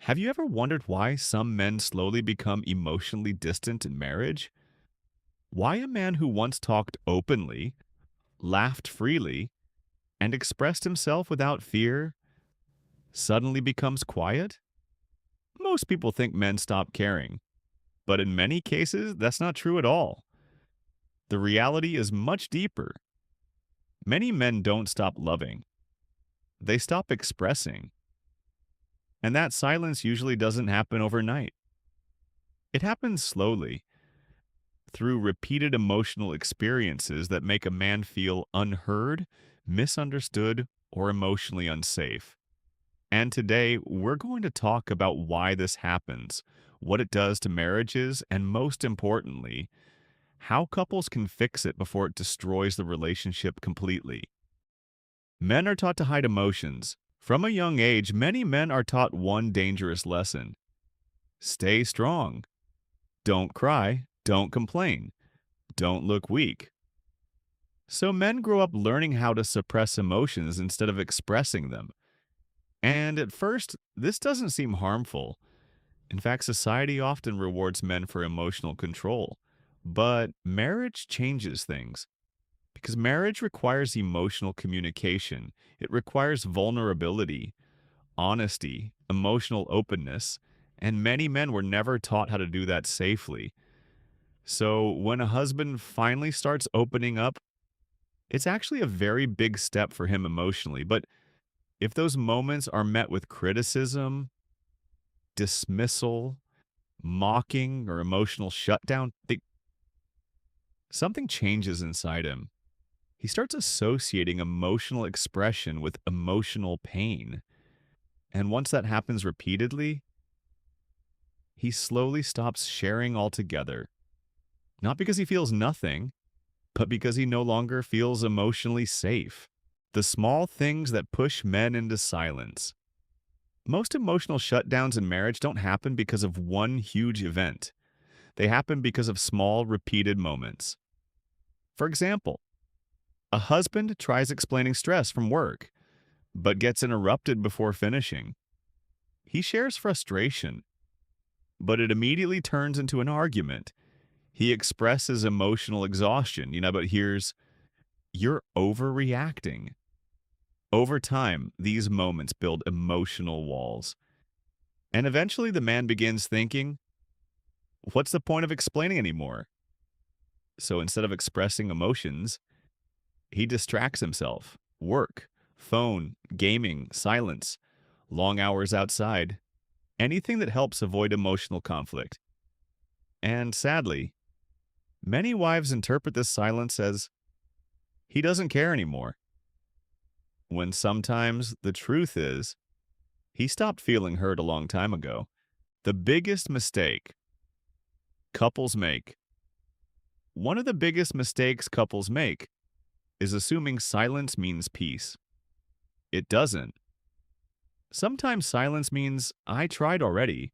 Have you ever wondered why some men slowly become emotionally distant in marriage? Why a man who once talked openly, laughed freely, and expressed himself without fear suddenly becomes quiet? Most people think men stop caring, but in many cases, that's not true at all. The reality is much deeper. Many men don't stop loving, they stop expressing, and that silence usually doesn't happen overnight. It happens slowly through repeated emotional experiences that make a man feel unheard, misunderstood, or emotionally unsafe. And today, we're going to talk about why this happens, what it does to marriages, and most importantly, how couples can fix it before it destroys the relationship completely. Men are taught to hide emotions. From a young age, many men are taught one dangerous lesson: stay strong, don't cry, don't complain, don't look weak. So men grow up learning how to suppress emotions instead of expressing them. And at first, this doesn't seem harmful. In fact, society often rewards men for emotional control. But marriage changes things because marriage requires emotional communication. It requires vulnerability, honesty, emotional openness, and many men were never taught how to do that safely. So when a husband finally starts opening up, it's actually a very big step for him emotionally. But if those moments are met with criticism, dismissal, mocking, or emotional shutdown, something changes inside him. He starts associating emotional expression with emotional pain. And once that happens repeatedly, he slowly stops sharing altogether. Not because he feels nothing, but because he no longer feels emotionally safe. The small things that push men into silence. Most emotional shutdowns in marriage don't happen because of one huge event. They happen because of small, repeated moments. For example, a husband tries explaining stress from work, but gets interrupted before finishing. He shares frustration, but it immediately turns into an argument. He expresses emotional exhaustion, but hears, "You're overreacting." Over time, these moments build emotional walls. And eventually the man begins thinking, what's the point of explaining anymore? So instead of expressing emotions, he distracts himself. Work, phone, gaming, silence, long hours outside, anything that helps avoid emotional conflict. And sadly, many wives interpret this silence as he doesn't care anymore, when sometimes the truth is he stopped feeling hurt a long time ago. The biggest mistake couples make, one of the biggest mistakes couples make, is assuming silence means peace. It doesn't. Sometimes silence means, I tried already.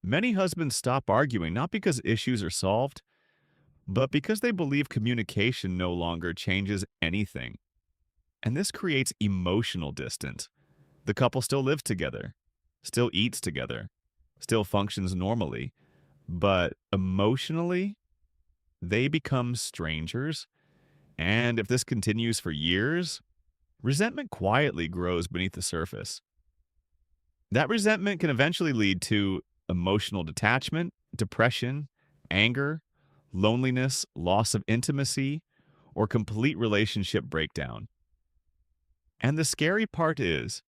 Many husbands stop arguing not because issues are solved, but because they believe communication no longer changes anything. And this creates emotional distance. The couple still lives together, still eats together, still functions normally, but emotionally, they become strangers. And if this continues for years, resentment quietly grows beneath the surface. That resentment can eventually lead to emotional detachment, depression, anger, loneliness, loss of intimacy, or complete relationship breakdown. And the scary part is,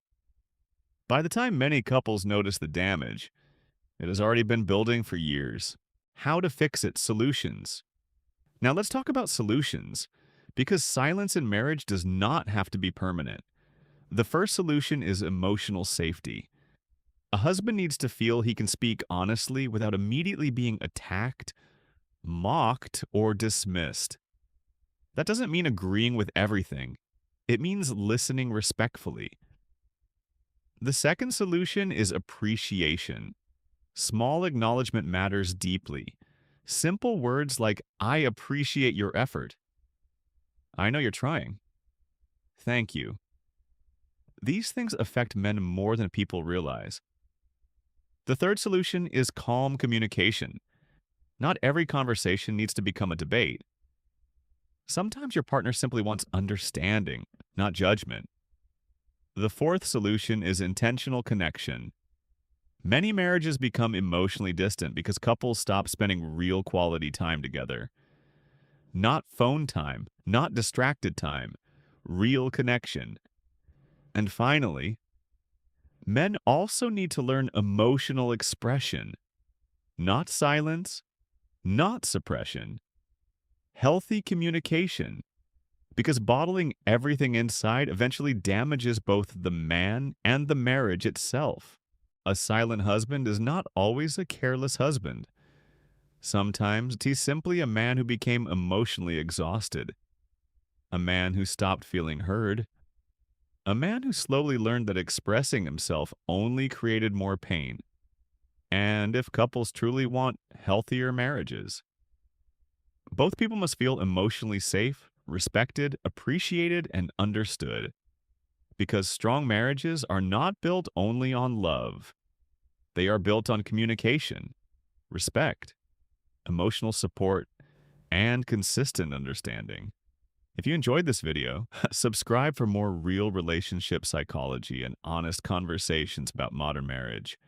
by the time many couples notice the damage, it has already been building for years. How to fix it, solutions. Now let's talk about solutions, because silence in marriage does not have to be permanent. The first solution is emotional safety. A husband needs to feel he can speak honestly without immediately being attacked, mocked, or dismissed. That doesn't mean agreeing with everything. It means listening respectfully. The second solution is appreciation. Small acknowledgement matters deeply. Simple words like, I appreciate your effort. I know you're trying. Thank you. These things affect men more than people realize. The third solution is calm communication. Not every conversation needs to become a debate. Sometimes your partner simply wants understanding, not judgment. The fourth solution is intentional connection. Many marriages become emotionally distant because couples stop spending real quality time together. Not phone time, not distracted time, real connection. And finally, men also need to learn emotional expression, not silence, not suppression, healthy communication, because bottling everything inside eventually damages both the man and the marriage itself. A silent husband is not always a careless husband. Sometimes he's simply a man who became emotionally exhausted, a man who stopped feeling heard, a man who slowly learned that expressing himself only created more pain. And if couples truly want healthier marriages, both people must feel emotionally safe, respected, appreciated, and understood. Because strong marriages are not built only on love. They are built on communication, respect, emotional support, and consistent understanding. If you enjoyed this video, subscribe for more real relationship psychology and honest conversations about modern marriage.